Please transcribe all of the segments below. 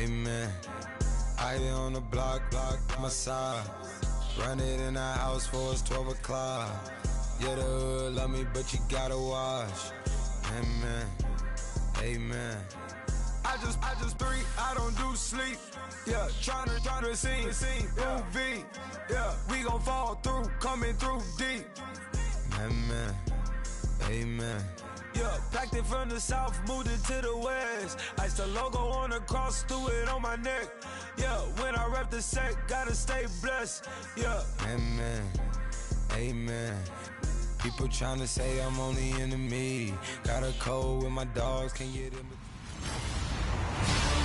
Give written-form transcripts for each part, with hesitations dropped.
Amen. I be on the block, my side. Run it in the house for it's 12 o'clock. Yeah, the hood love me, but you gotta watch. Amen. Amen. I just three, I don't do sleep. Yeah, tryna sing, UV. Yeah, we gon' fall through, coming through deep. Amen. Amen. Yeah, packed it from the south, moved it to the west. Iced the logo on the cross, threw it on my neck. Yeah, when I rep the set, gotta stay blessed. Yeah. Amen. Amen. People tryna say I'm on the enemy. Got a cold with my dogs, can't get in.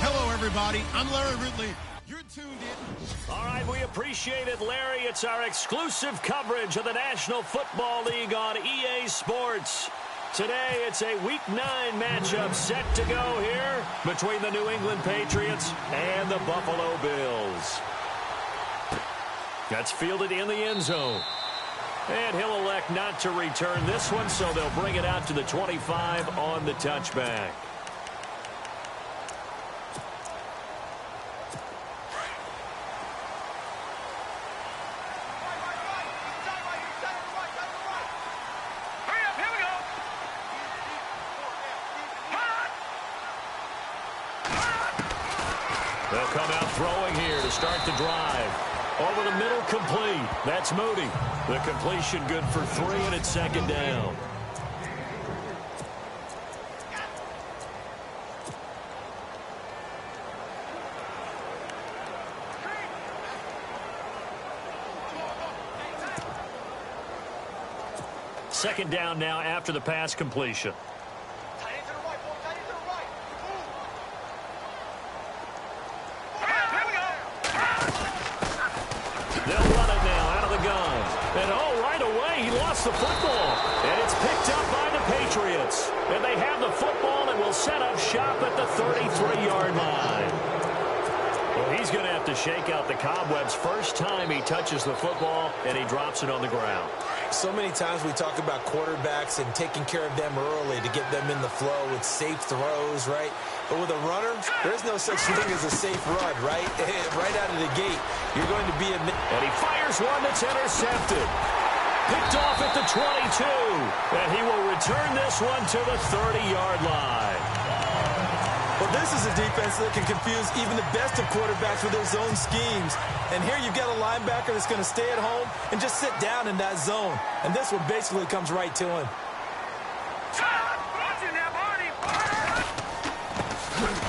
Hello, everybody. I'm Larry Ridley. You're tuned in. All right, we appreciate it, Larry. It's our exclusive coverage of the National Football League on EA Sports. Today, it's a Week 9 matchup set to go here between the New England Patriots and the Buffalo Bills. That's fielded in the end zone. And he'll elect not to return this one, so they'll bring it out to the 25 on the touchback. They'll come out throwing here to start the drive. Over the middle, complete. That's Moody. The completion good for 3, and it's second down. Second down now after the pass completion. They'll run it now out of the gun. And, oh, right away, he lost the football. And it's picked up by the Patriots. And they have the football and will set up shop at the 33-yard line. Well, he's going to have to shake out the cobwebs first time he touches the football, and he drops it on the ground. So many times we talk about quarterbacks and taking care of them early to get them in the flow with safe throws, right? But with a runner, there's no such thing as a safe run, right? Right out of the gate, you're going to be and he fires one that's intercepted. Picked off at the 22. And he will return this one to the 30-yard line. Well, this is a defense that can confuse even the best of quarterbacks with their zone schemes. And here you've got a linebacker that's going to stay at home and just sit down in that zone. And this one basically comes right to him.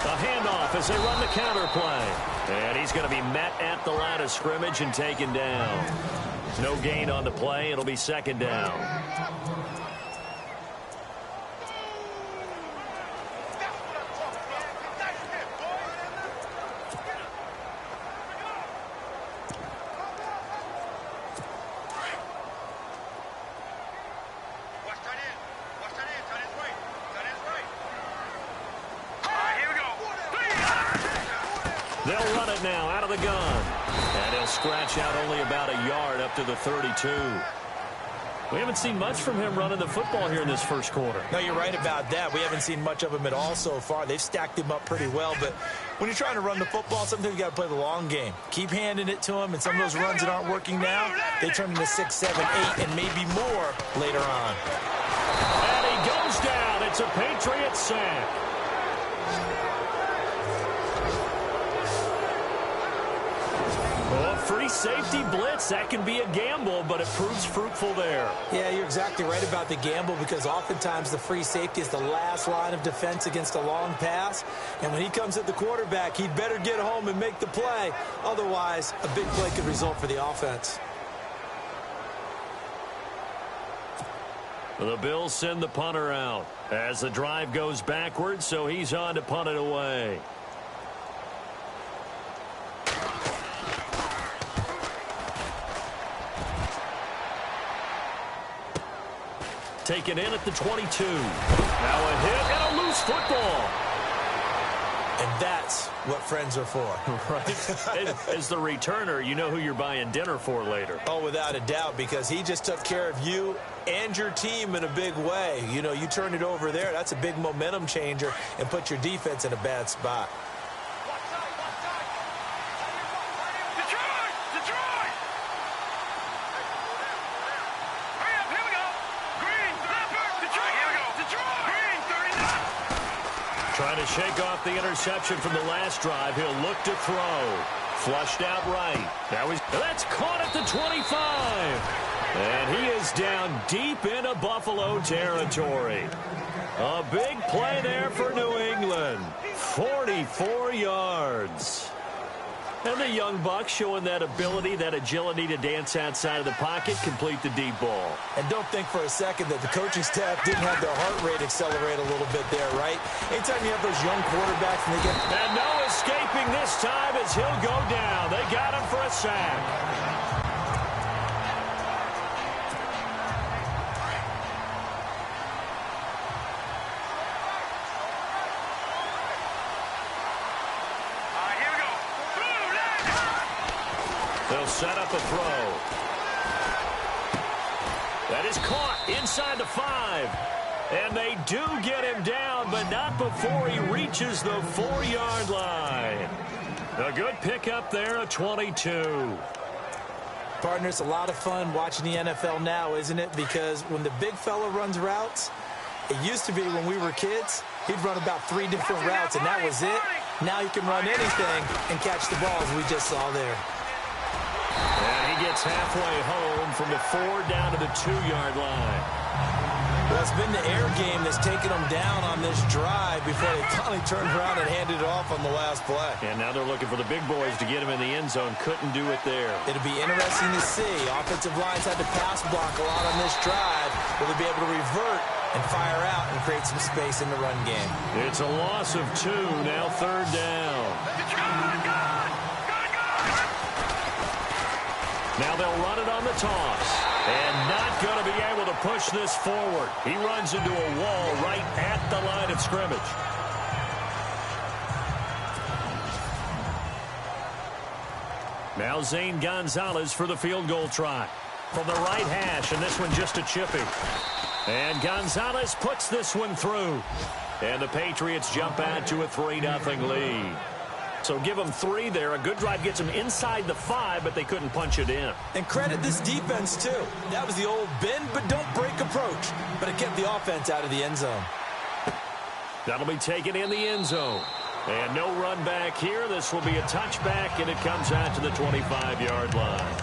A handoff as they run the counter play. And he's going to be met at the line of scrimmage and taken down. No gain on the play. It'll be second down. They'll run it now out of the gun. And he'll scratch out only about a yard up to the 32. We haven't seen much from him running the football here in this first quarter. No, you're right about that. We haven't seen much of him at all so far. They've stacked him up pretty well. But when you're trying to run the football, sometimes you got to play the long game. Keep handing it to him. And some of those runs that aren't working now, they turn into 6, 7, 8, and maybe more later on. And he goes down. It's a Patriot sack. Well, a free safety blitz, that can be a gamble, but it proves fruitful there. Yeah, you're exactly right about the gamble because oftentimes the free safety is the last line of defense against a long pass. And when he comes at the quarterback, he'd better get home and make the play. Otherwise, a big play could result for the offense. The Bills send the punter out as the drive goes backwards, so he's on to punt it away. Taken in at the 22. Now a hit and a loose football. And that's what friends are for. Right. As the returner, you know who you're buying dinner for later. Oh, without a doubt, because he just took care of you and your team in a big way. You know, you turn it over there, that's a big momentum changer and put your defense in a bad spot. Trying to shake off the interception from the last drive. He'll look to throw. Flushed out right. That's caught at the 25. And he is down deep into Buffalo territory. A big play there for New England. 44 yards. And the young buck showing that ability, that agility to dance outside of the pocket, complete the deep ball. And don't think for a second that the coaching staff didn't have their heart rate accelerate a little bit there, right? Anytime you have those young quarterbacks and they get... And no escaping this time as he'll go down. They got him for a sack. They'll set up a throw. That is caught inside the 5. And they do get him down, but not before he reaches the 4-yard line. A good pickup there, a 22. Partner, it's a lot of fun watching the NFL now, isn't it? Because when the big fella runs routes, it used to be when we were kids, he'd run about 3 different routes, and that was it. Now he can run anything and catch the ball, as we just saw there. And he gets halfway home from the 4 down to the 2-yard line. Well, it's been the air game that's taken them down on this drive before they finally turned around and handed it off on the last play. And now they're looking for the big boys to get him in the end zone. Couldn't do it there. It'll be interesting to see. Offensive lines had to pass block a lot on this drive. Will they be able to revert and fire out and create some space in the run game? It's a loss of 2, now 3rd down. Now they'll run it on the toss. And not going to be able to push this forward. He runs into a wall right at the line of scrimmage. Now Zane Gonzalez for the field goal try. From the right hash, and this one just a chippy. And Gonzalez puts this one through. And the Patriots jump out to a 3-0 lead. So give them 3 there. A good drive gets them inside the 5, but they couldn't punch it in. And credit this defense, too. That was the old bend but don't break approach. But it kept the offense out of the end zone. That'll be taken in the end zone. And no run back here. This will be a touchback, and it comes out to the 25-yard line.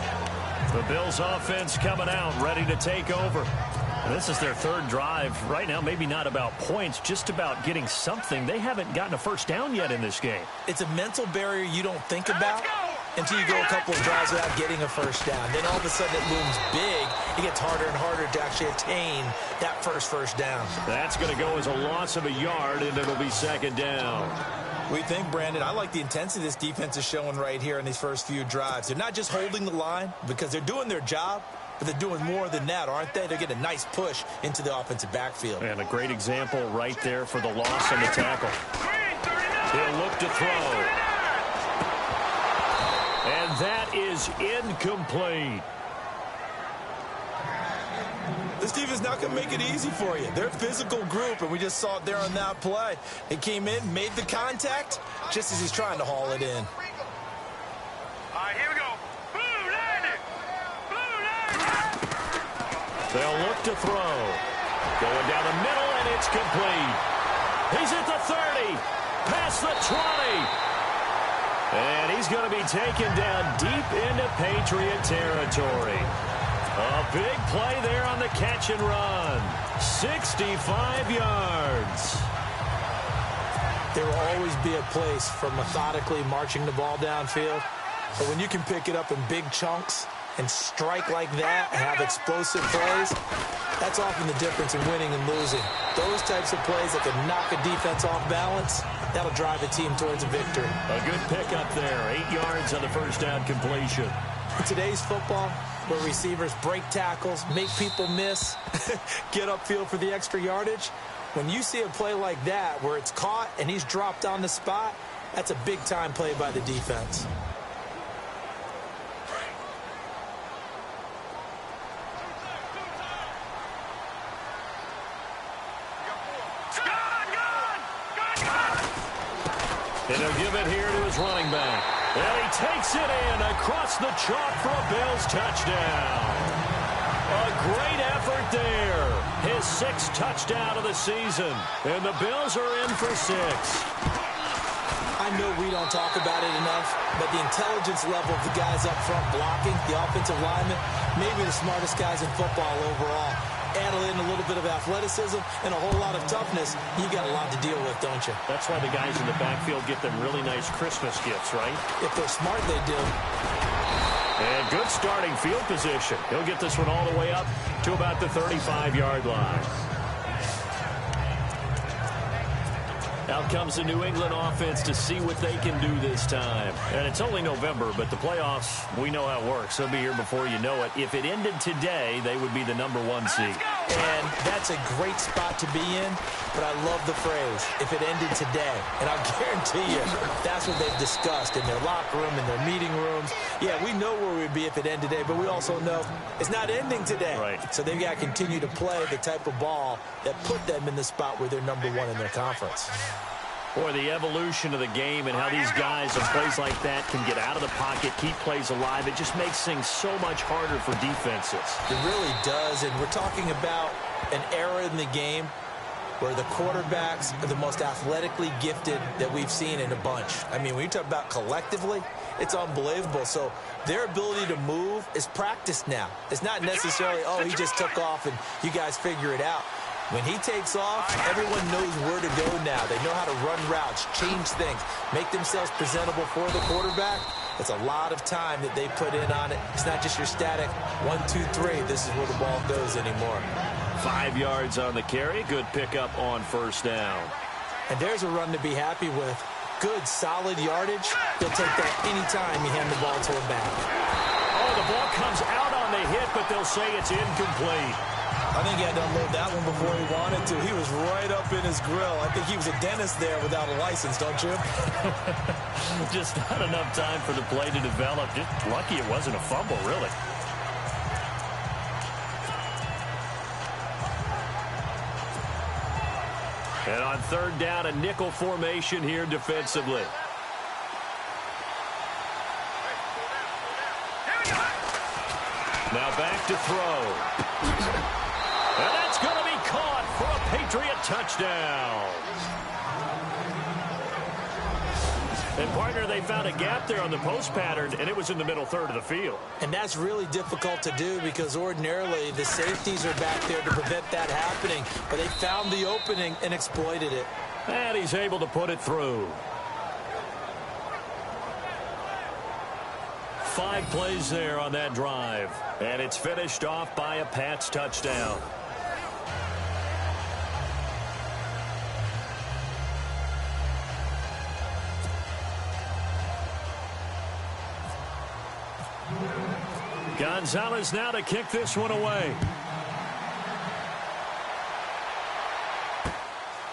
The Bills offense coming out, ready to take over. This is their 3rd drive. Right now, maybe not about points, just about getting something. They haven't gotten a first down yet in this game. It's a mental barrier you don't think about until you go a couple of drives without getting a first down. Then all of a sudden it looms big. It gets harder and harder to actually attain that first down. That's going to go as a loss of a yard, and it'll be 2nd down. We think, Brandon, I like the intensity this defense is showing right here in these first few drives. They're not just holding the line because they're doing their job, but they're doing more than that, aren't they? They're getting a nice push into the offensive backfield. And a great example right there for the loss on the tackle. He'll look to throw. And that is incomplete. This defense is not going to make it easy for you. They're a physical group, and we just saw it there on that play. They came in, made the contact, just as he's trying to haul it in. All right, here we go. They'll look to throw. Going down the middle, and it's complete. He's at the 30, past the 20. And he's going to be taken down deep into Patriot territory. A big play there on the catch and run. 65 yards. There will always be a place for methodically marching the ball downfield. But when you can pick it up in big chunks and strike like that, have explosive plays, that's often the difference in winning and losing. Those types of plays that can knock a defense off balance, that'll drive a team towards a victory. A good pickup there, 8 yards on the first down completion. In today's football, where receivers break tackles, make people miss, get upfield for the extra yardage, when you see a play like that where it's caught and he's dropped on the spot, that's a big-time play by the defense. And he'll give it here to his running back. And he takes it in across the chalk for a Bills touchdown. A great effort there. His 6th touchdown of the season. And the Bills are in for 6. I know we don't talk about it enough, but the intelligence level of the guys up front blocking, the offensive linemen, maybe the smartest guys in football overall. Add in a little bit of athleticism and a whole lot of toughness, you got a lot to deal with, don't you? That's why the guys in the backfield get them really nice Christmas gifts, right? If they're smart, they do. And good starting field position. He'll get this one all the way up to about the 35-yard line. Out comes the New England offense to see what they can do this time. And it's only November, but the playoffs, we know how it works. They'll be here before you know it. If it ended today, they would be the #1 seed. And that's a great spot to be in, but I love the phrase, if it ended today. And I'll guarantee you, that's what they've discussed in their locker room, in their meeting rooms. Yeah, we know where we'd be if it ended today, but we also know it's not ending today. Right. So they've got to continue to play the type of ball that put them in the spot where they're #1 in their conference. Boy, the evolution of the game and how these guys on plays like that can get out of the pocket, keep plays alive, it just makes things so much harder for defenses. It really does, and we're talking about an era in the game where the quarterbacks are the most athletically gifted that we've seen in a bunch. I mean, when you talk about collectively, it's unbelievable. So their ability to move is practiced now. It's not necessarily, oh, he just took off and you guys figure it out. When he takes off, everyone knows where to go now. They know how to run routes, change things, make themselves presentable for the quarterback. It's a lot of time that they put in on it. It's not just your static 1, 2, 3. This is where the ball goes anymore. 5 yards on the carry. Good pickup on 1st down. And there's a run to be happy with. Good, solid yardage. They'll take that anytime you hand the ball to him back. Oh, the ball comes out on the hit, but they'll say it's incomplete. I think he had to unload that one before he wanted to. He was right up in his grill. I think he was a dentist there without a license, don't you? Just not enough time for the play to develop. Just lucky it wasn't a fumble, really. And on 3rd down, a nickel formation here defensively. Now back to throw. And that's going to be caught for a Patriot touchdown. And, partner, they found a gap there on the post pattern, and it was in the middle third of the field. And that's really difficult to do because ordinarily the safeties are back there to prevent that happening. But they found the opening and exploited it. And he's able to put it through. 5 plays there on that drive. And it's finished off by a Pats touchdown. Gonzalez now to kick this one away.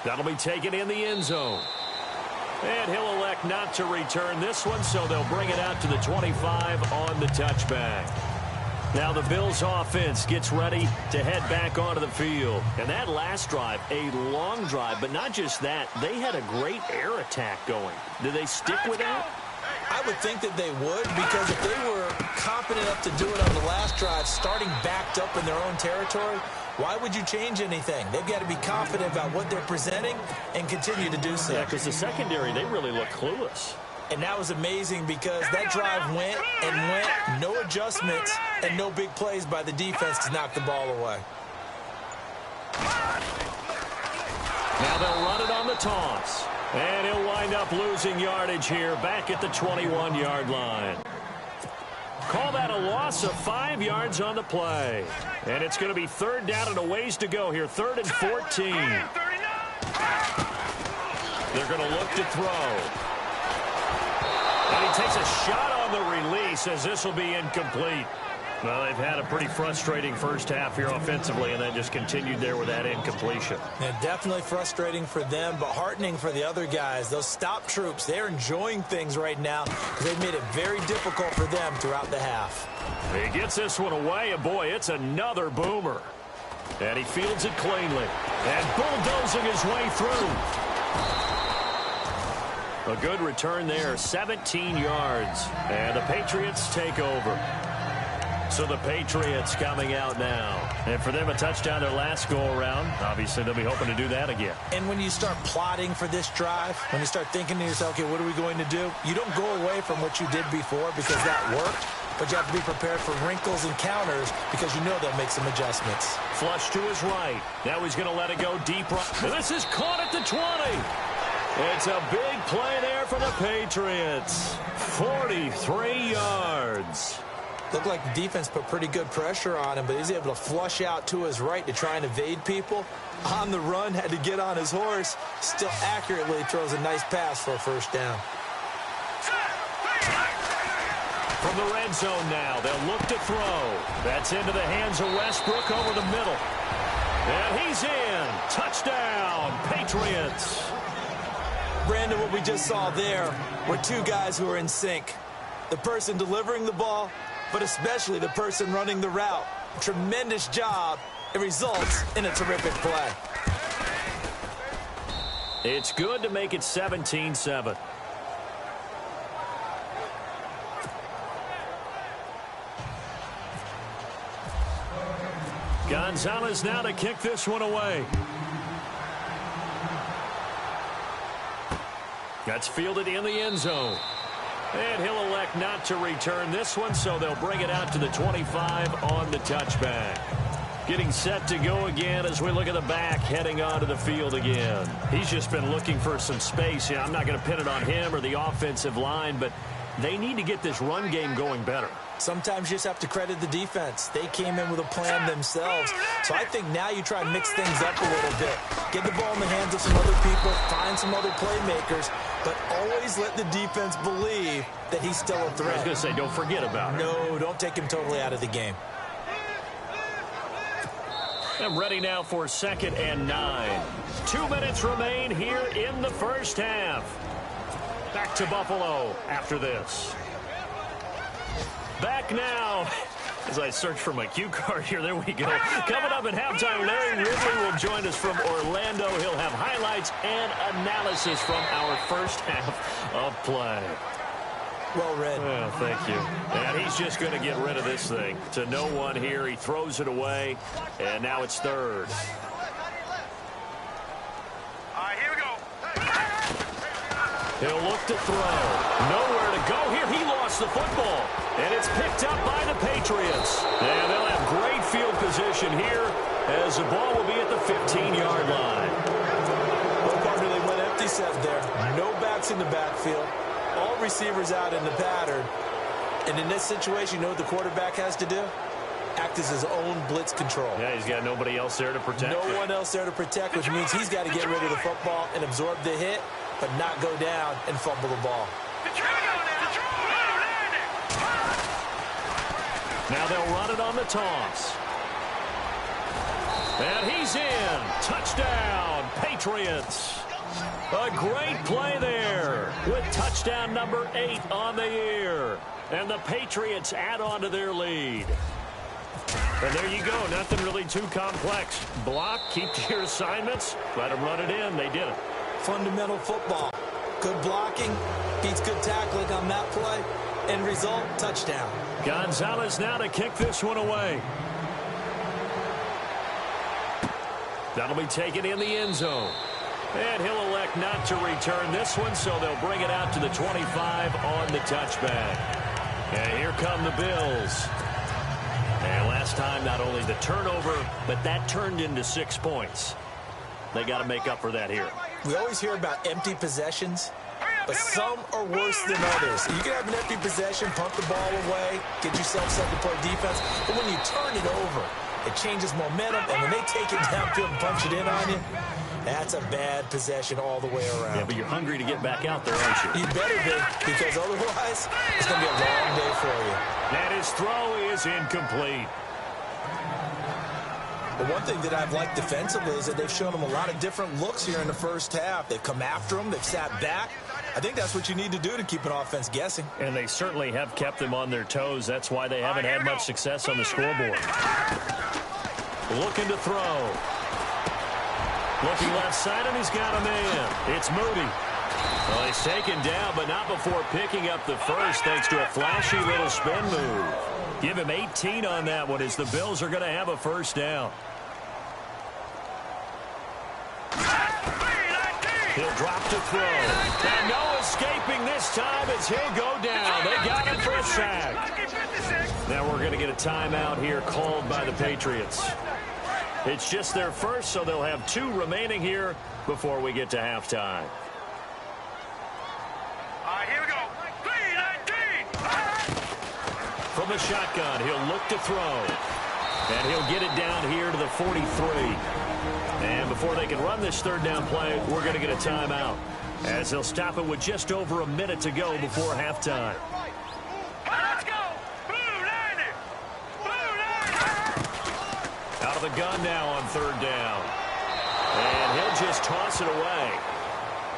That'll be taken in the end zone. And he'll elect not to return this one, so they'll bring it out to the 25 on the touchback. Now the Bills offense gets ready to head back onto the field. And that last drive, a long drive, but not just that. They had a great air attack going. Did they stick with that? I would think that they would, because if they were competent enough to do it on the last drive, starting backed up in their own territory, why would you change anything? They've got to be confident about what they're presenting and continue to do so. Yeah, because the secondary, they really look clueless. And that was amazing because that drive went and went, no adjustments, and no big plays by the defense to knock the ball away. Now they'll run it on the toss. And he'll wind up losing yardage here back at the 21-yard line. Call that a loss of 5 yards on the play. And it's going to be 3rd down and a ways to go here. 3rd and 14. They're going to look to throw. And he takes a shot on the release as this will be incomplete. Well, they've had a pretty frustrating first half here offensively, and then just continued there with that incompletion. Yeah, definitely frustrating for them, but heartening for the other guys. Those stop troops, they're enjoying things right now because they've made it very difficult for them throughout the half. He gets this one away, and boy, it's another boomer. And he fields it cleanly. And bulldozing his way through. A good return there, 17 yards. And the Patriots take over. So the Patriots coming out now. And for them, a touchdown their last go-around. Obviously, they'll be hoping to do that again. And when you start plotting for this drive, when you start thinking to yourself, okay, what are we going to do? You don't go away from what you did before because that worked. But you have to be prepared for wrinkles and counters because you know they'll make some adjustments. Flush to his right. Now he's going to let it go deep right. And this is caught at the 20. It's a big play there for the Patriots. 43 yards. Looked like the defense put pretty good pressure on him, but he's able to flush out to his right to try and evade people. On the run, had to get on his horse. Still accurately throws a nice pass for a first down. From the red zone now, they'll look to throw. That's into the hands of Westbrook over the middle. And he's in. Touchdown, Patriots. Brandon, what we just saw there were two guys who are in sync. The person delivering the ball, but especially the person running the route. Tremendous job. It results in a terrific play. It's good to make it 17-7. Gonzalez now to kick this one away. That's fielded in the end zone. And he'll elect not to return this one, so they'll bring it out to the 25 on the touchback. Getting set to go again as we look at the back heading onto the field again. He's just been looking for some space. Yeah, I'm not going to pin it on him or the offensive line, but they need to get this run game going better. Sometimes you just have to credit the defense. They came in with a plan themselves. So I think now you try and mix things up a little bit. Get the ball in the hands of some other people, find some other playmakers, but always let the defense believe that he's still a threat. I was going to say, don't forget about it. No, don't take him totally out of the game. I'm ready now for 2nd and 9. 2 minutes remain here in the first half. Back to Buffalo after this. Back now. As I search for my cue card here, there we go. Coming up at halftime, Larry Ridley will join us from Orlando. He'll have highlights and analysis from our first half of play. Well read. Well, thank you. And he's just going to get rid of this thing. To no one here. He throws it away, and now it's 3rd. Here we go. He'll look to throw. Nowhere to go here. He lost the football. And it's picked up by the Patriots. And they'll have great field position here as the ball will be at the 15-yard line. Well, partner, they went empty set there. No backs in the backfield. All receivers out in the pattern. And in this situation, you know what the quarterback has to do? Act as his own blitz control. Yeah, he's got nobody else there to protect. No one else there to protect, which means he's got to get rid of the football and absorb the hit, but not go down and fumble the ball. Now they'll run it on the toss. And he's in. Touchdown, Patriots. A great play there with touchdown number 8 on the year. And the Patriots add on to their lead. And there you go. Nothing really too complex. Block, keep to your assignments, let them run it in. They did it. Fundamental football. Good blocking, beats good tackling on that play. End result, touchdown. Gonzalez now to kick this one away. That'll be taken in the end zone. And he'll elect not to return this one, so they'll bring it out to the 25 on the touchback. And here come the Bills. And last time, not only the turnover, but that turned into 6 points. They got to make up for that here. We always hear about empty possessions, but some are worse than others. You can have an empty possession, pump the ball away, get yourself second-play defense, but when you turn it over, it changes momentum, and when they take it downfield and punch it in on you, that's a bad possession all the way around. Yeah, but you're hungry to get back out there, aren't you? You better be, because otherwise, it's going to be a long day for you. And his throw is incomplete. But one thing that I've liked defensively is that they've shown them a lot of different looks here in the first half. They've come after them. They've sat back. I think that's what you need to do to keep an offense guessing. And they certainly have kept them on their toes. That's why they haven't had much success on the scoreboard. Looking to throw. Looking left side, and he's got a man. It's Moody. Well, he's taken down, but not before picking up the first, thanks to a flashy little spin move. Give him 18 on that one as the Bills are going to have a first down. He'll drop to throw. And no escaping this time as he'll go down. They got him for a sack. Now we're going to get a timeout here called by the Patriots. It's just their first, so they'll have 2 remaining here before we get to halftime. Here we go. 3-19. From the shotgun, he'll look to throw. And he'll get it down here to the 43. And before they can run this third down play, we're going to get a timeout, as they'll stop it with just over a minute to go before halftime. Let's go. Blue 90. Blue 90. Out of the gun now on third down. And he'll just toss it away.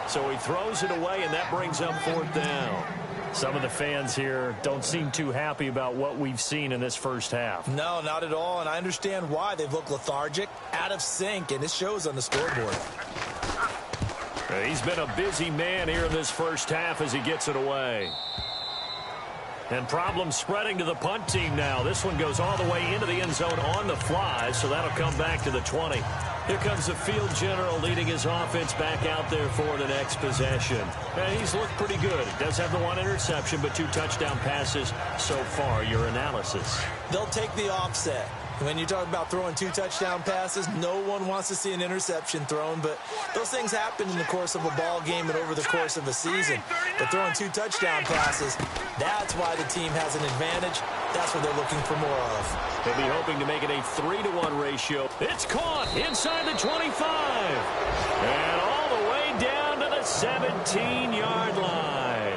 So he throws it away, and that brings up fourth down. Some of the fans here don't seem too happy about what we've seen in this first half. No, not at all, and I understand why. They've looked lethargic, out of sync, and it shows on the scoreboard. He's been a busy man here in this first half as he gets it away. And problems spreading to the punt team now. This one goes all the way into the end zone on the fly, so that'll come back to the 20. Here comes the field general leading his offense back out there for the next possession. And he's looked pretty good. He does have the 1 interception, but 2 touchdown passes so far. Your analysis? They'll take the offset. When you talk about throwing 2 touchdown passes, no one wants to see an interception thrown, but those things happen in the course of a ball game and over the course of a season. But throwing 2 touchdown passes, that's why the team has an advantage. That's what they're looking for more of. They'll be hoping to make it a 3-to-1 ratio. It's caught inside the 25. And all the way down to the 17-yard line.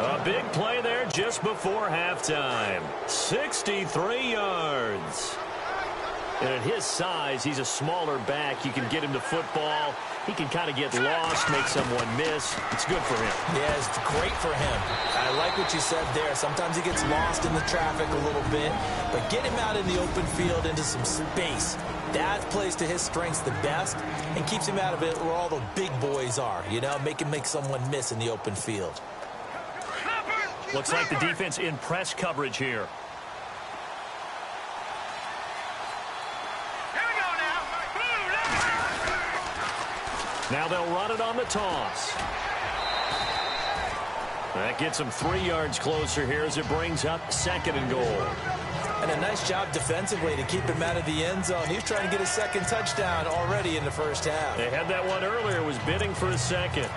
A big play there just before halftime. 63 yards. And at his size, he's a smaller back. You can get him to football. He can kind of get lost, make someone miss. It's good for him. Yeah, it's great for him. I like what you said there. Sometimes he gets lost in the traffic a little bit, but get him out in the open field into some space. That plays to his strengths the best and keeps him out of it where all the big boys are. You know, make someone miss in the open field. Looks like the defense in press coverage here. Now they'll run it on the toss. That gets them 3 yards closer here as it brings up 2nd and goal. And a nice job defensively to keep him out of the end zone. He's trying to get a 2nd touchdown already in the first half. They had that one earlier, was bidding for a 2nd.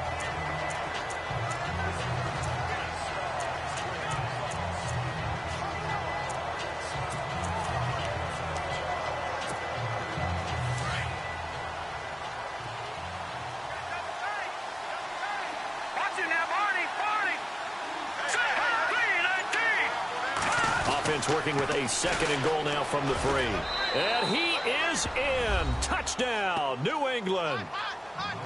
Working with a 2nd and goal now from the 3. And he is in. Touchdown, New England.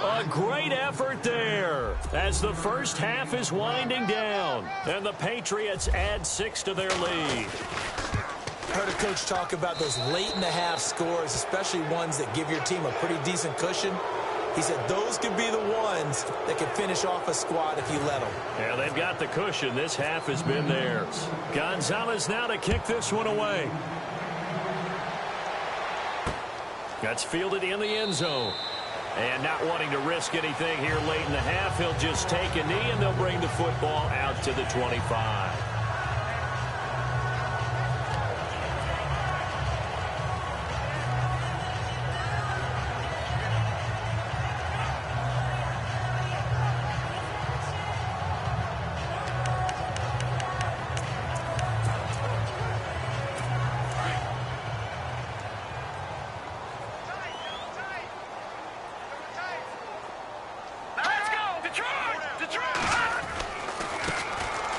A great effort there as the first half is winding down. And the Patriots add 6 to their lead. Heard a coach talk about those late-in-the-half scores, especially ones that give your team a pretty decent cushion. He said those could be the ones that can finish off a squad if you let them. Yeah, they've got the cushion. This half has been theirs. Gonzalez now to kick this one away. That's fielded in the end zone. And not wanting to risk anything here late in the half, he'll just take a knee and they'll bring the football out to the 25.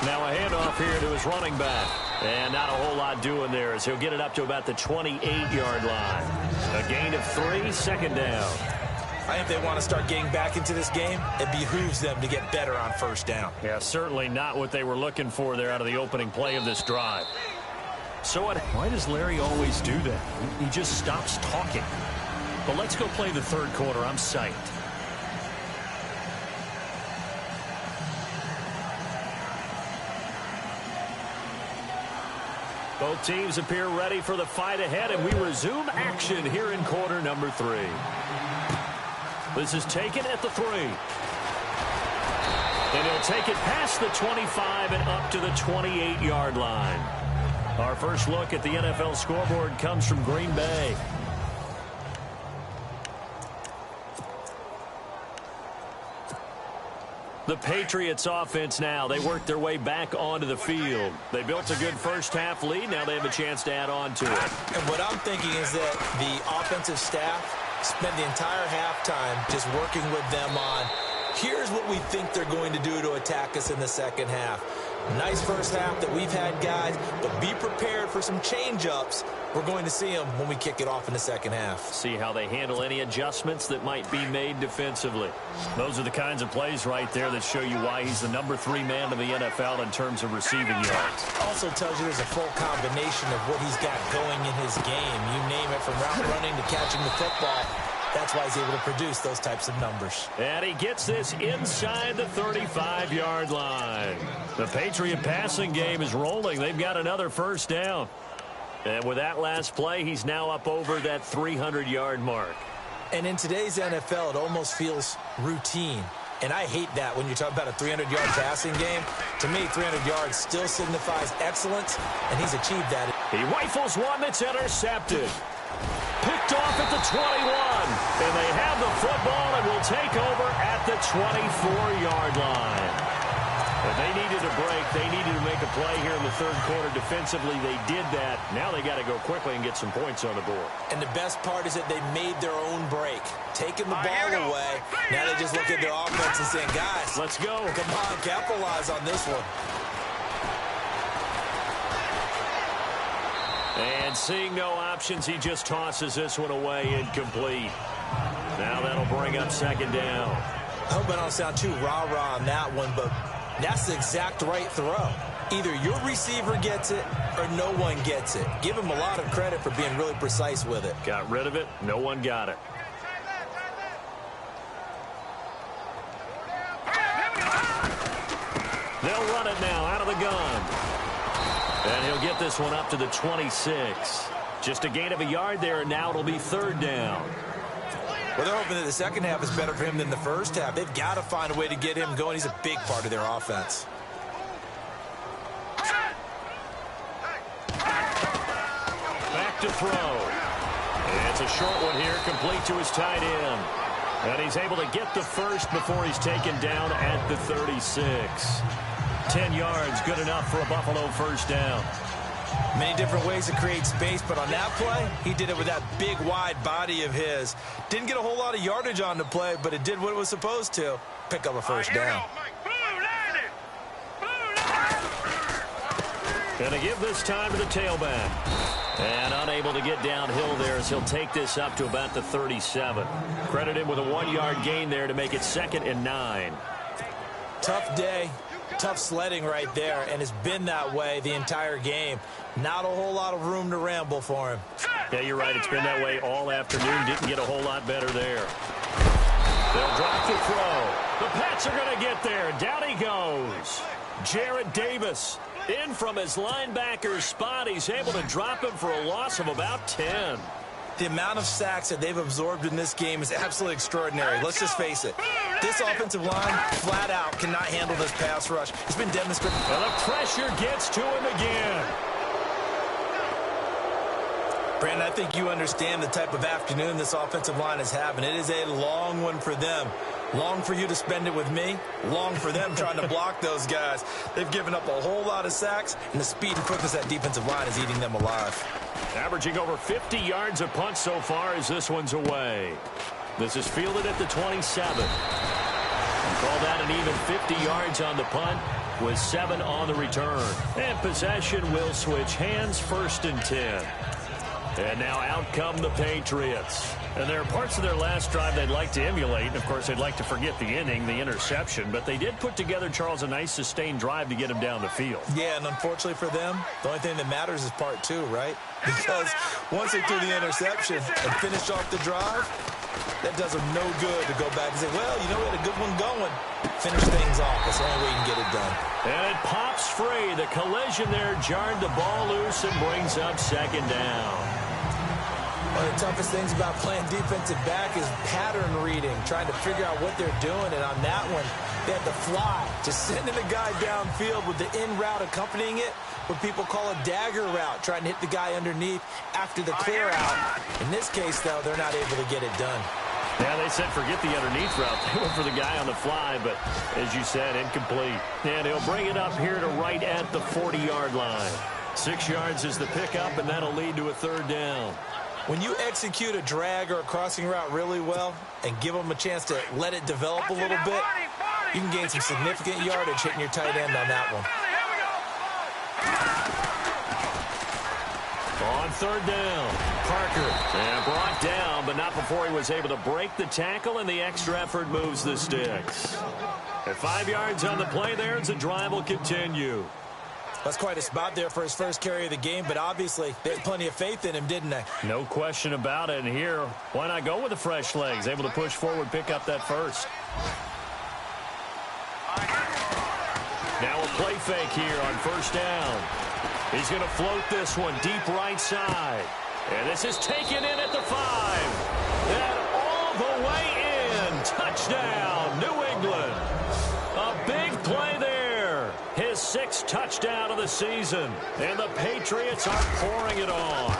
Now a handoff here to his running back. And not a whole lot doing there as he'll get it up to about the 28-yard line. A gain of 3, 2nd down. I think they want to start getting back into this game. It behooves them to get better on first down. Yeah, certainly not what they were looking for there out of the opening play of this drive. So why does Larry always do that? He just stops talking. But let's go play the third quarter. I'm psyched. Both teams appear ready for the fight ahead, and we resume action here in quarter number 3. This is taken at the 3. And he'll take it past the 25 and up to the 28-yard line. Our first look at the NFL scoreboard comes from Green Bay. The Patriots offense now. They work their way back onto the field. They built a good first-half lead. Now they have a chance to add on to it. And what I'm thinking is that the offensive staff spent the entire halftime just working with them on, here's what we think they're going to do to attack us in the second half. Nice first half that we've had, guys, but be prepared for some change-ups. We're going to see them when we kick it off in the second half. See how they handle any adjustments that might be made defensively. Those are the kinds of plays right there that show you why he's the number 3 man in the NFL in terms of receiving yards. Also tells you there's a full combination of what he's got going in his game. You name it, from route running to catching the football. That's why he's able to produce those types of numbers. And he gets this inside the 35-yard line. The Patriot passing game is rolling. They've got another first down. And with that last play, he's now up over that 300-yard mark. And in today's NFL, it almost feels routine. And I hate that when you talk about a 300-yard passing game. To me, 300 yards still signifies excellence, and he's achieved that. He rifles one that's intercepted. Picked off at the 21. And they have the football and will take over at the 24-yard line. And they needed a break. They needed to make a play here in the third quarter. Defensively, they did that. Now they got to go quickly and get some points on the board. And the best part is that they made their own break. Taking the ball away. Now they just look at their offense and saying, guys, let's go. Come on, capitalize on this one. And seeing no options, he just tosses this one away, incomplete. Now that'll bring up second down. I hope I don't sound too rah-rah on that one, but that's the exact right throw. Either your receiver gets it or no one gets it. Give him a lot of credit for being really precise with it. Got rid of it. No one got it. They'll run it now out of the gun. And he'll get this one up to the 26. Just a gain of a yard there, and now it'll be third down. Well, they're hoping that the second half is better for him than the first half. They've got to find a way to get him going. He's a big part of their offense. Back to throw. And it's a short one here, complete to his tight end. And he's able to get the first before he's taken down at the 36. 10 yards, good enough for a Buffalo first down. Many different ways to create space, but on that play, he did it with that big, wide body of his. Didn't get a whole lot of yardage on the play, but it did what it was supposed to. Pick up a first down. Going to give this time to the tailback. And unable to get downhill there as he'll take this up to about the 37. Credit him with a 1-yard gain there to make it 2nd and 9. Tough day. Tough sledding right there, and it's been that way the entire game. Not a whole lot of room to ramble for him. Yeah, you're right. It's been that way all afternoon. Didn't get a whole lot better there. They'll drop the throw. The Pats are going to get there. Down he goes. Jarrad Davis in from his linebacker's spot. He's able to drop him for a loss of about 10. The amount of sacks that they've absorbed in this game is absolutely extraordinary. Let's just face it. This offensive line, flat out, cannot handle this pass rush. It's been demonstrated. Well, the pressure gets to him again. Brandon, I think you understand the type of afternoon this offensive line is having. It is a long one for them. Long for you to spend it with me. Long for them trying to block those guys. They've given up a whole lot of sacks, and the speed and quickness of that defensive line is eating them alive. Averaging over 50 yards a punt so far as this one's away. This is fielded at the 27. Call that an even 50 yards on the punt with 7 on the return. And possession will switch hands, 1st and 10. And now out come the Patriots. And there are parts of their last drive they'd like to emulate. And, of course, they'd like to forget the inning, the interception. But they did put together, Charles, a nice sustained drive to get him down the field. Yeah, and unfortunately for them, the only thing that matters is part 2, right? Because once they threw the interception and finished off the drive, That does them no good to go back and say, well, you know, we had a good one going. Finish things off. That's the only way you can get it done. And it pops free. The collision there jarred the ball loose and brings up second down. One of the toughest things about playing defensive back is pattern reading, trying to figure out what they're doing. And on that one, they had to fly, just sending the guy downfield with the in route accompanying it, what people call a dagger route, trying to hit the guy underneath after the clear out. In this case, though, they're not able to get it done. Yeah, they said forget the underneath route. They went for the guy on the fly, but as you said, incomplete. And he'll bring it up here to right at the 40-yard line. 6 yards is the pickup, and that'll lead to a third down. When you execute a drag or a crossing route really well and give them a chance to let it develop a little bit, you can gain some significant yardage hitting your tight end on that one. On third down, Parker. And brought down, but not before he was able to break the tackle, and the extra effort moves the sticks. At 5 yards on the play there, as the drive will continue. That's quite a spot there for his first carry of the game, but obviously they had plenty of faith in him, didn't they? No question about it. And here, why not go with the fresh legs? Able to push forward, pick up that first. Now a play fake here on first down. He's going to float this one deep right side. And this is taken in at the 5. And all the way in. Touchdown, New England. A big play there. His 6th touchdown of the season. And the Patriots are pouring it on.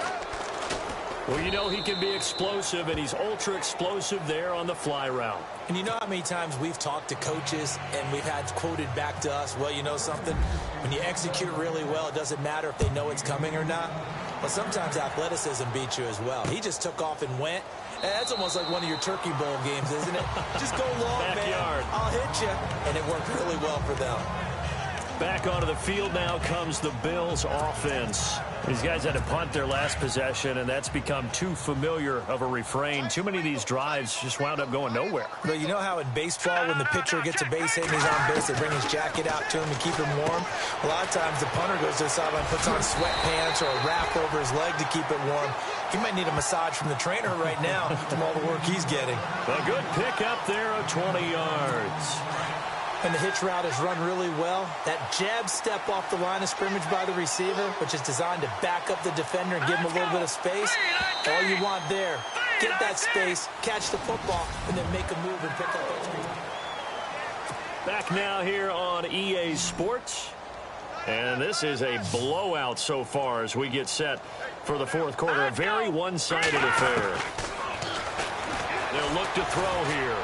Well, you know he can be explosive, and he's ultra explosive there on the fly route. And you know how many times we've talked to coaches and we've had quoted back to us, well, you know something? When you execute really well, it doesn't matter if they know it's coming or not. But sometimes athleticism beats you as well. He just took off and went. And that's almost like one of your Turkey Bowl games, isn't it? Just go long, Backyard. man. I'll hit you. And it worked really well for them. Back onto the field now comes the Bills offense. These guys had to punt their last possession, and that's become too familiar of a refrain. Too many of these drives just wound up going nowhere. But you know how in baseball, when the pitcher gets a base hit and he's on base, they bring his jacket out to him to keep him warm? A lot of times the punter goes to the sideline, puts on sweatpants or a wrap over his leg to keep it warm. He might need a massage from the trainer right now from all the work he's getting. A good pick up there of 20 yards. And the hitch route is run really well. That jab step off the line of scrimmage by the receiver, which is designed to back up the defender and give him a little bit of space. All you want there, get that space, catch the football, and then make a move and pick up that screen. Back now here on EA Sports. And this is a blowout so far as we get set for the fourth quarter. A very one-sided affair. They'll look to throw here.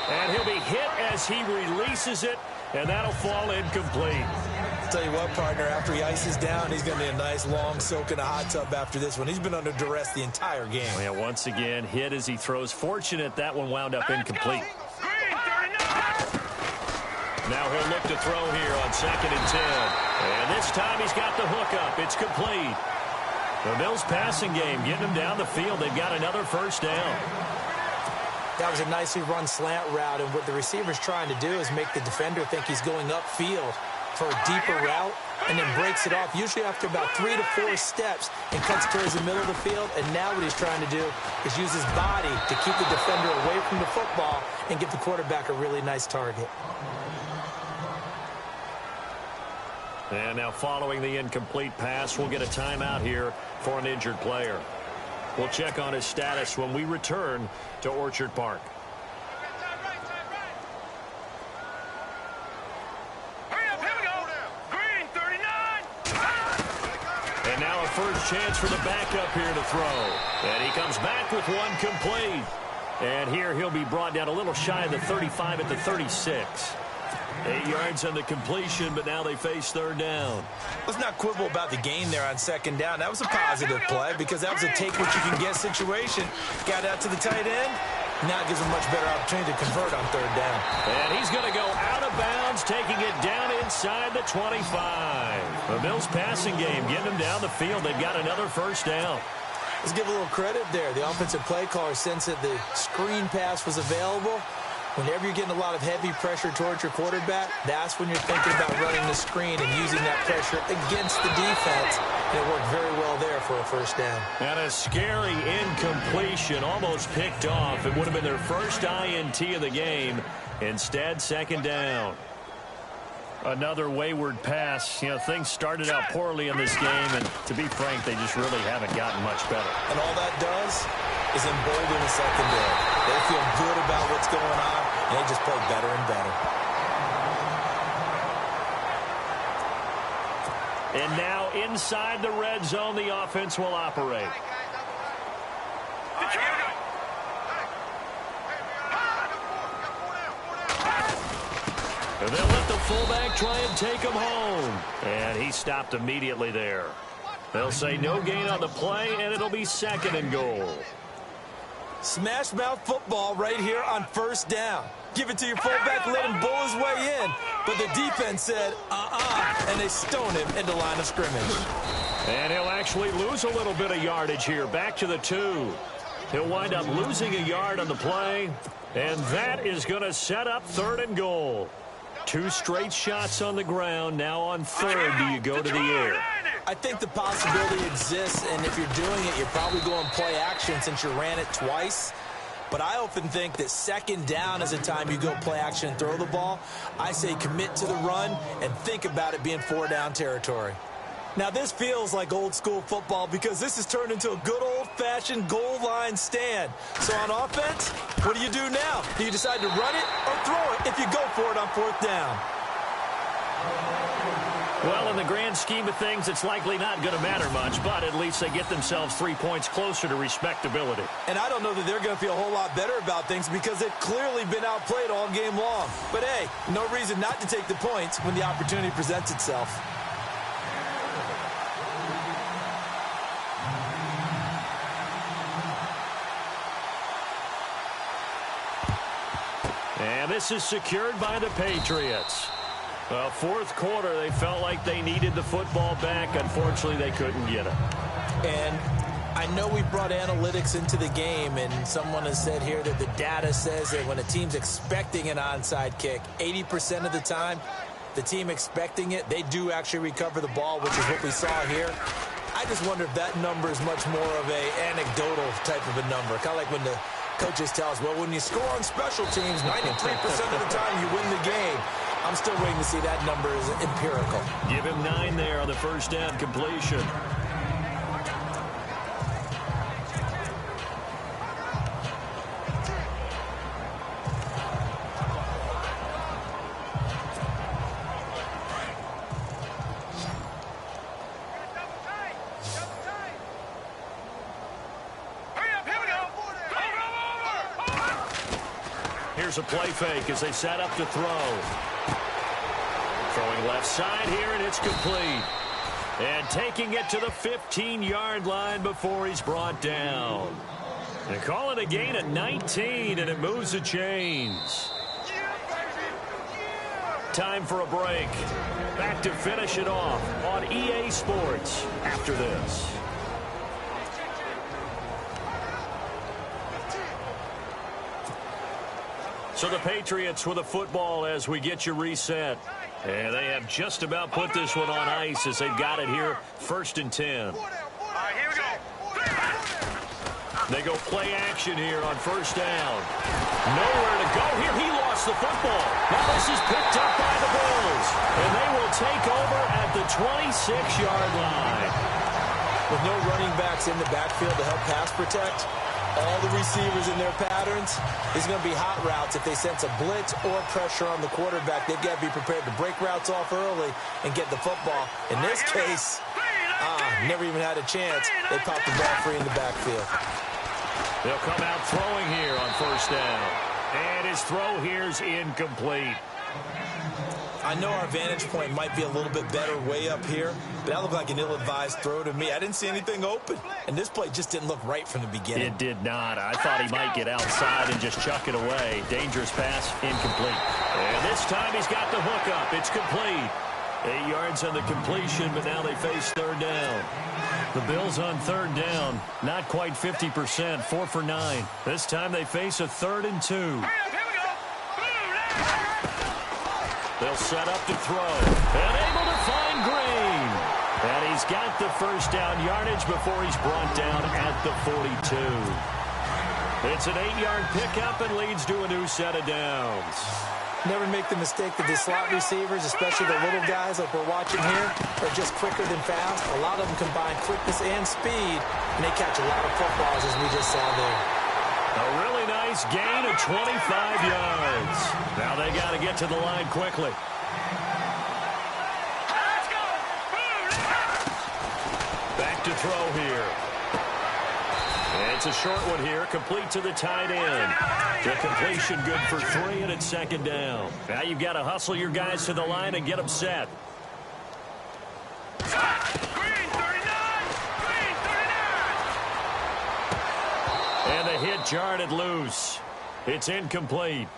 And he'll be hit as he releases it, and that'll fall incomplete. Tell you what, partner, after he ices down, he's going to need a nice long soak in a hot tub after this one. He's been under duress the entire game. Yeah, once again, hit as he throws. Fortunate that one wound up incomplete. Now he'll look to throw here on 2nd and 10. And this time he's got the hookup. It's complete. The Bills passing game getting them down the field. They've got another first down. That was a nicely run slant route, and what the receiver's trying to do is make the defender think he's going upfield for a deeper route and then breaks it off, usually after about 3 to 4 steps, and cuts towards the middle of the field. And now what he's trying to do is use his body to keep the defender away from the football and give the quarterback a really nice target. And now following the incomplete pass, we'll get a timeout here for an injured player. We'll check on his status when we return to Orchard Park. Hurry up, here we go. Green, 39. And now a first chance for the backup here to throw. And he comes back with one complete. And here he'll be brought down a little shy of the 35 at the 36. 8 yards on the completion, but now they face third down. Let's not quibble about the gain there on 2nd down. That was a positive play because that was a take-what-you-can-get situation. Got out to the tight end. Now it gives him a much better opportunity to convert on 3rd down. And he's going to go out of bounds, taking it down inside the 25. The Bills passing game getting them down the field. They've got another first down. Let's give a little credit there. The offensive play caller sensed that the screen pass was available. Whenever you're getting a lot of heavy pressure towards your quarterback, that's when you're thinking about running the screen and using that pressure against the defense. And it worked very well there for a first down. And a scary incompletion, almost picked off. It would have been their first INT of the game. Instead, second down. Another wayward pass. You know, things started out poorly in this game, and to be frank, they just really haven't gotten much better. And all that does is embolden the secondary. They feel good about what's going on, and they just play better and better. And now inside the red zone, the offense will operate. And they'll let the fullback try and take him home. And he stopped immediately there. They'll say no gain on the play, and it'll be second and goal. Smash mouth football right here on first down. Give it to your fullback, let him bull his way in. But the defense said, and they stone him into line of scrimmage. And he'll actually lose a little bit of yardage here. Back to the 2. He'll wind up losing a yard on the play. And that is going to set up third and goal. 2 straight shots on the ground. Now on third, do you go to the air? I think the possibility exists, and if you're doing it, you're probably going play action since you ran it twice. But I often think that second down is a time you go play action and throw the ball. I say commit to the run and think about it being 4-down territory. Now, this feels like old-school football because this has turned into a good old-fashioned goal line stand. So on offense, what do you do now? Do you decide to run it or throw it if you go for it on 4th down? Well, in the grand scheme of things, it's likely not going to matter much, but at least they get themselves 3 points closer to respectability. And I don't know that they're going to feel a whole lot better about things because they've clearly been outplayed all game long. But, hey, no reason not to take the points when the opportunity presents itself. And this is secured by the Patriots. Well, 4th quarter, they felt like they needed the football back. Unfortunately, they couldn't get it. And I know we brought analytics into the game, and someone has said here that the data says that when a team's expecting an onside kick, 80% of the time, the team expecting it, they do actually recover the ball, which is what we saw here. I just wonder if that number is much more of a anecdotal type of a number, kind of like when the coaches tell us, well, when you score on special teams, 93% of the time you win the game. I'm still waiting to see that number is empirical. Give him 9 there on the first down completion. Here's a play fake as they set up to throw. Throwing left side here, and it's complete. And taking it to the 15-yard line before he's brought down. They call it a gain of 19, and it moves the chains. Time for a break. Back to finish it off on EA Sports after this. So the Patriots with a football as we get you reset. And they have just about put this one on ice as they've got it here, 1st and 10. All right, here we go. They go play action here on first down. Nowhere to go here. He lost the football. Now this is picked up by the Bills. And they will take over at the 26-yard line. With no running backs in the backfield to help pass protect, all the receivers in their patterns, it's going to be hot routes. If they sense a blitz or pressure on the quarterback, they've got to be prepared to break routes off early and get the football. In this case, never even had a chance. They popped the ball free in the backfield. They'll come out throwing here on first down. And his throw here is incomplete. I know our vantage point might be a little bit better way up here, but that looked like an ill-advised throw to me. I didn't see anything open, and this play just didn't look right from the beginning. It did not. I thought he might get outside and just chuck it away. Dangerous pass, incomplete. And this time he's got the hook up. It's complete. 8 yards on the completion, but now they face third down. The Bills on third down, not quite 50%, 4 for 9. This time they face a 3rd and 2. They'll set up to throw. And able to find Green. And he's got the first down yardage before he's brought down at the 42. It's an 8-yard pickup and leads to a new set of downs. Never make the mistake that the slot receivers, especially the little guys like we're watching here, are just quicker than fast. A lot of them combine quickness and speed, and they catch a lot of footballs, as we just saw there. A really nice gain of 25 yards. Now they got to get to the line quickly. Back to throw here. It's a short one here, complete to the tight end. The completion good for 3, and it's second down. Now you've got to hustle your guys to the line and get them set. Green 39! Green 39! And the hit jarred loose. It's incomplete.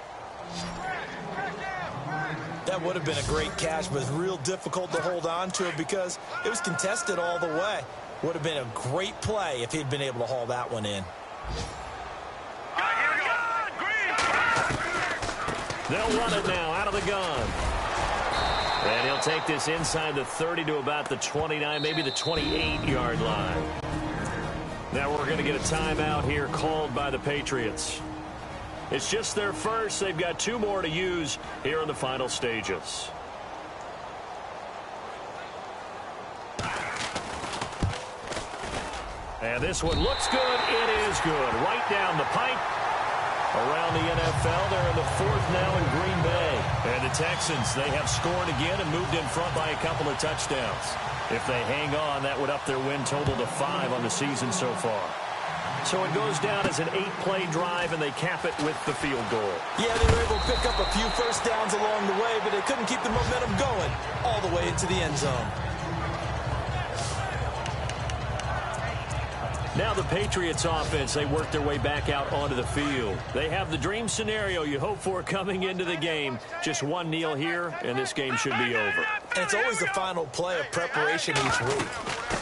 That would have been a great catch, but it's real difficult to hold on to it because it was contested all the way. Would have been a great play if he'd been able to haul that one in. They'll run it now out of the gun. And he'll take this inside the 30 to about the 29, maybe the 28-yard line. Now we're going to get a timeout here called by the Patriots. It's just their first. They've got 2 more to use here in the final stages. And this one looks good. It is good. Right down the pipe. Around the NFL, they're in the 4th now in Green Bay. And the Texans, they have scored again and moved in front by a couple of touchdowns. If they hang on, that would up their win total to 5 on the season so far. So it goes down as an 8-play drive, and they cap it with the field goal. Yeah, they were able to pick up a few first downs along the way, but they couldn't keep the momentum going all the way into the end zone. Now the Patriots offense, they work their way back out onto the field. They have the dream scenario you hope for coming into the game. Just one kneel here, and this game should be over. And it's always the final play of preparation each week.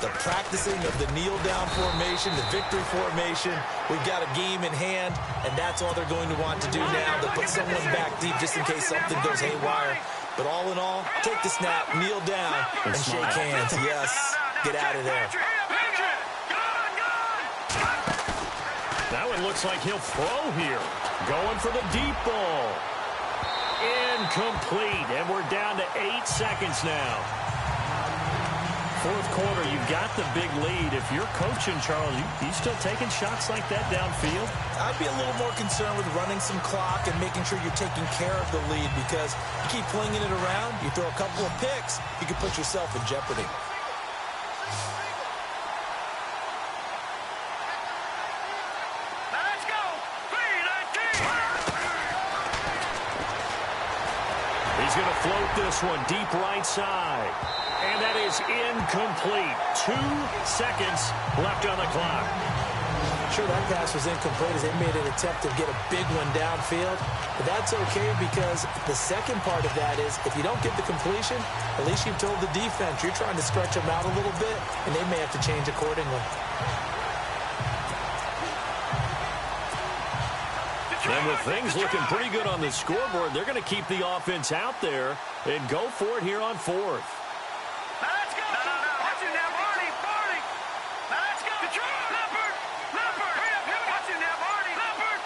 The practicing of the kneel-down formation, the victory formation. We've got a game in hand, and that's all they're going to want to do now, to put someone back deep just in case something goes haywire. But all in all, take the snap, kneel down, and shake hands. Yes, get out of there. That one looks like he'll throw here. Going for the deep ball. Incomplete. And we're down to 8 seconds now. 4th quarter, you've got the big lead. If you're coaching, Charles, you still taking shots like that downfield? I'd be a little more concerned with running some clock and making sure you're taking care of the lead, because you keep flinging it around, you throw a couple of picks, you can put yourself in jeopardy. He's going to float this one deep right side. And that is incomplete. 2 seconds left on the clock. Sure, that pass was incomplete as they made an attempt to get a big one downfield. But that's okay, because the second part of that is if you don't get the completion, at least you've told the defense you're trying to stretch them out a little bit, and they may have to change accordingly. And with things looking pretty good on the scoreboard, they're going to keep the offense out there and go for it here on 4th. Let's go! Watch it now, Barney! Let's go! Leopard! Hurry up, watch it now, Barney! Leopard!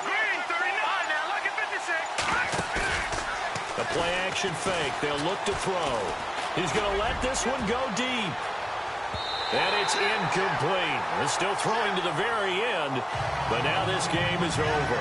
Green 39! Now look at 56! The play action fake. They'll look to throw. He's going to let this one go deep. And it's incomplete. They're still throwing to the very end, but now this game is over.